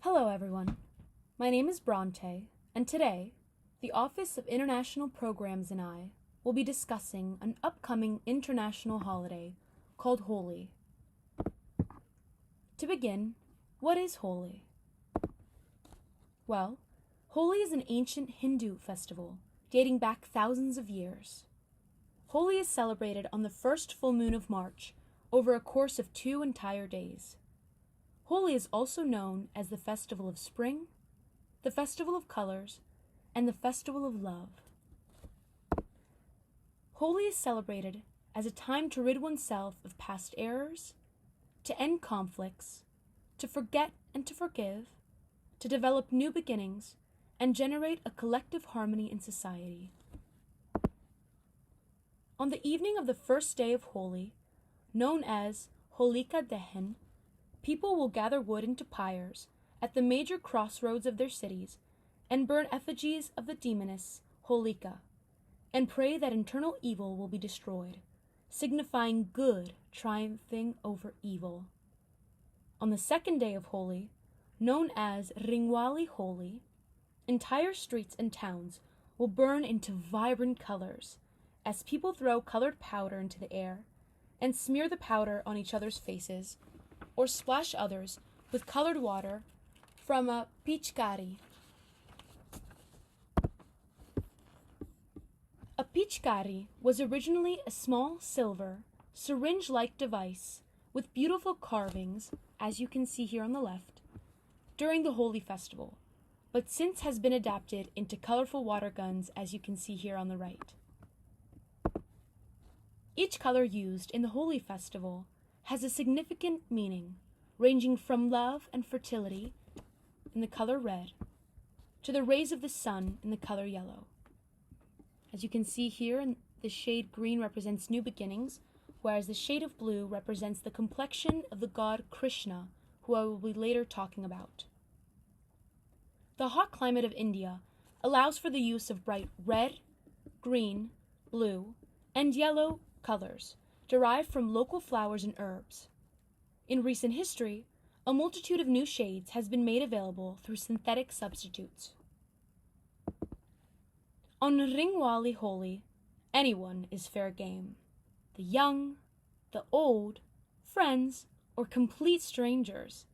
Hello everyone, my name is Bronte, and today, the Office of International Programs and I will be discussing an upcoming international holiday called Holi. To begin, what is Holi? Well, Holi is an ancient Hindu festival dating back thousands of years. Holi is celebrated on the first full moon of March over a course of 2 entire days. Holi is also known as the Festival of Spring, the Festival of Colors, and the Festival of Love. Holi is celebrated as a time to rid oneself of past errors, to end conflicts, to forget and to forgive, to develop new beginnings, and generate a collective harmony in society. On the evening of the first day of Holi, known as Holika Dehen, people will gather wood into pyres at the major crossroads of their cities and burn effigies of the demoness Holika and pray that internal evil will be destroyed, signifying good triumphing over evil. On the second day of Holi, known as Ringwali Holi, entire streets and towns will burn into vibrant colors as people throw colored powder into the air and smear the powder on each other's faces or splash others with colored water from a pichkari. A pichkari was originally a small silver, syringe-like device with beautiful carvings, as you can see here on the left, during the Holi festival, but since has been adapted into colorful water guns, as you can see here on the right. Each color used in the Holi festival has a significant meaning, ranging from love and fertility in the color red to the rays of the sun in the color yellow. As you can see here, the shade green represents new beginnings, whereas the shade of blue represents the complexion of the god Krishna, who I will be later talking about. The hot climate of India allows for the use of bright red, green, blue, and yellow colors derived from local flowers and herbs. In recent history, a multitude of new shades has been made available through synthetic substitutes. On Ringwali Holi, anyone is fair game. The young, the old, friends, or complete strangers.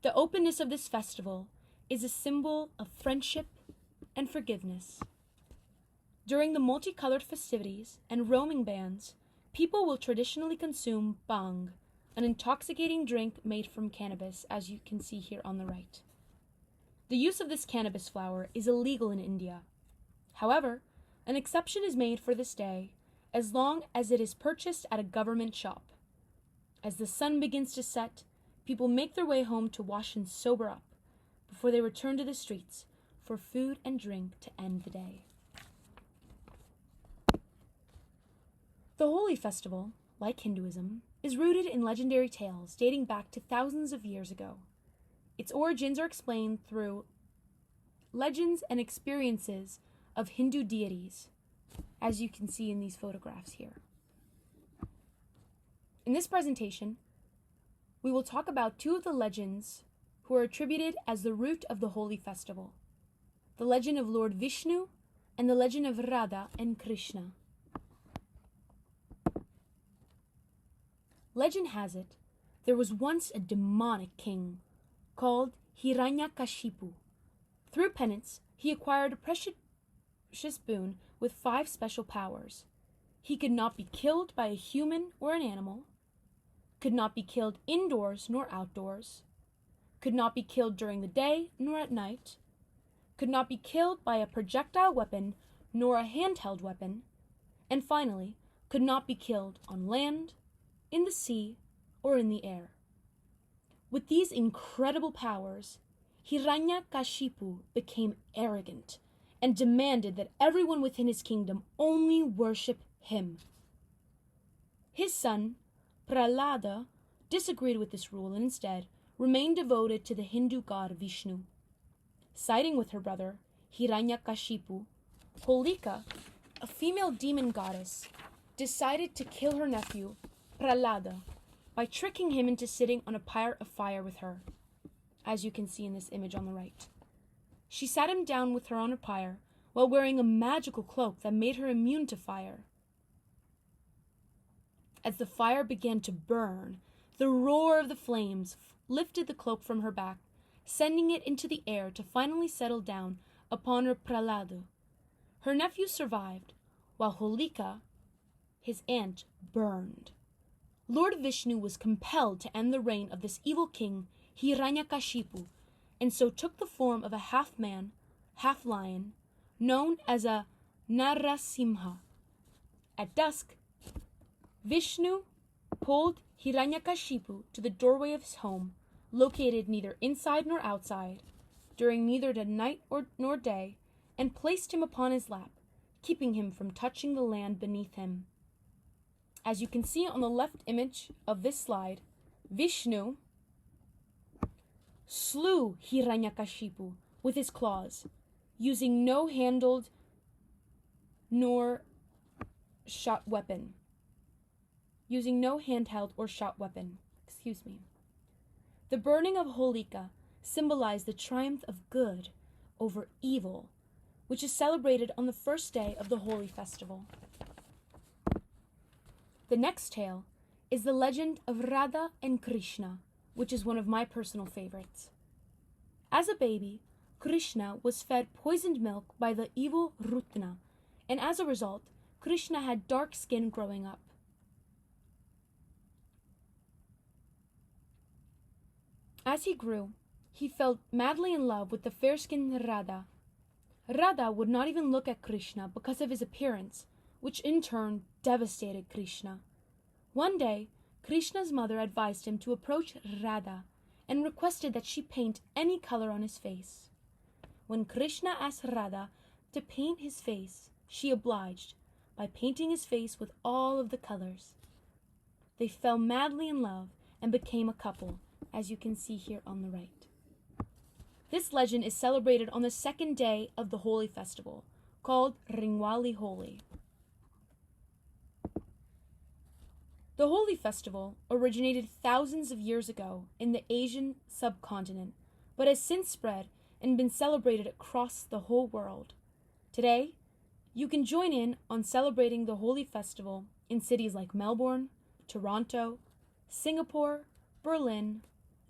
The openness of this festival is a symbol of friendship and forgiveness. During the multicolored festivities and roaming bands, people will traditionally consume bhang, an intoxicating drink made from cannabis, as you can see here on the right. The use of this cannabis flower is illegal in India. However, an exception is made for this day as long as it is purchased at a government shop. As the sun begins to set, people make their way home to wash and sober up before they return to the streets for food and drink to end the day. The Holi festival, like Hinduism, is rooted in legendary tales dating back to thousands of years ago. Its origins are explained through legends and experiences of Hindu deities, as you can see in these photographs here. In this presentation, we will talk about two of the legends who are attributed as the root of the Holi festival: the legend of Lord Vishnu and the legend of Radha and Krishna. Legend has it, there was once a demonic king called Hiranyakashipu. Through penance, he acquired a precious boon with 5 special powers. He could not be killed by a human or an animal, could not be killed indoors nor outdoors, could not be killed during the day nor at night, could not be killed by a projectile weapon nor a handheld weapon, and finally, could not be killed on land, in the sea, or in the air. With these incredible powers, Hiranyakashipu became arrogant and demanded that everyone within his kingdom only worship him. His son, Prahlada, disagreed with this rule and instead remained devoted to the Hindu god Vishnu. Siding with her brother, Hiranyakashipu, Holika, a female demon goddess, decided to kill her nephew, Prahlada, by tricking him into sitting on a pyre of fire with her. as you can see in this image on the right. She sat him down with her on a pyre while wearing a magical cloak that made her immune to fire. As the fire began to burn, the roar of the flames lifted the cloak from her back, sending it into the air to finally settle down upon her pralado. Her nephew survived, while Holika, his aunt, burned. Lord Vishnu was compelled to end the reign of this evil king, Hiranyakashipu, and so took the form of a half-man, half-lion, known as a Narasimha. At dusk, Vishnu pulled Hiranyakashipu to the doorway of his home, located neither inside nor outside, during neither the night nor day, and placed him upon his lap, keeping him from touching the land beneath him. As you can see on the left image of this slide, Vishnu slew Hiranyakashipu with his claws, using no handled nor shot weapon. The burning of Holika symbolized the triumph of good over evil, which is celebrated on the first day of the Holi festival. The next tale is the legend of Radha and Krishna, which is one of my personal favorites. As a baby, Krishna was fed poisoned milk by the evil Rutna, and as a result, Krishna had dark skin growing up. As he grew, he fell madly in love with the fair-skinned Radha. Radha would not even look at Krishna because of his appearance, which in turn devastated Krishna. One day, Krishna's mother advised him to approach Radha and requested that she paint any color on his face. When Krishna asked Radha to paint his face, she obliged by painting his face with all of the colors. They fell madly in love and became a couple, as you can see here on the right. This legend is celebrated on the second day of the Holi festival, called Ringwali Holi. The Holi festival originated thousands of years ago in the Asian subcontinent, but has since spread and been celebrated across the whole world. Today, you can join in on celebrating the Holi festival in cities like Melbourne, Toronto, Singapore, Berlin,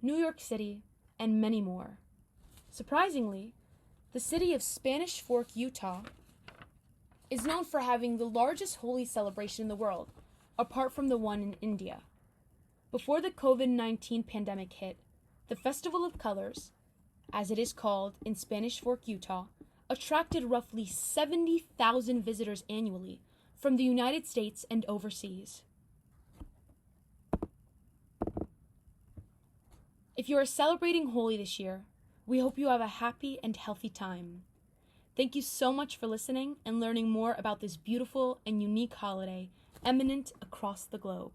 New York City, and many more. Surprisingly, the city of Spanish Fork, Utah, is known for having the largest Holi celebration in the world, apart from the one in India. Before the COVID-19 pandemic hit, the Festival of Colors, as it is called in Spanish Fork, Utah, attracted roughly 70,000 visitors annually from the United States and overseas. If you are celebrating Holi this year, we hope you have a happy and healthy time. Thank you so much for listening and learning more about this beautiful and unique holiday eminent across the globe.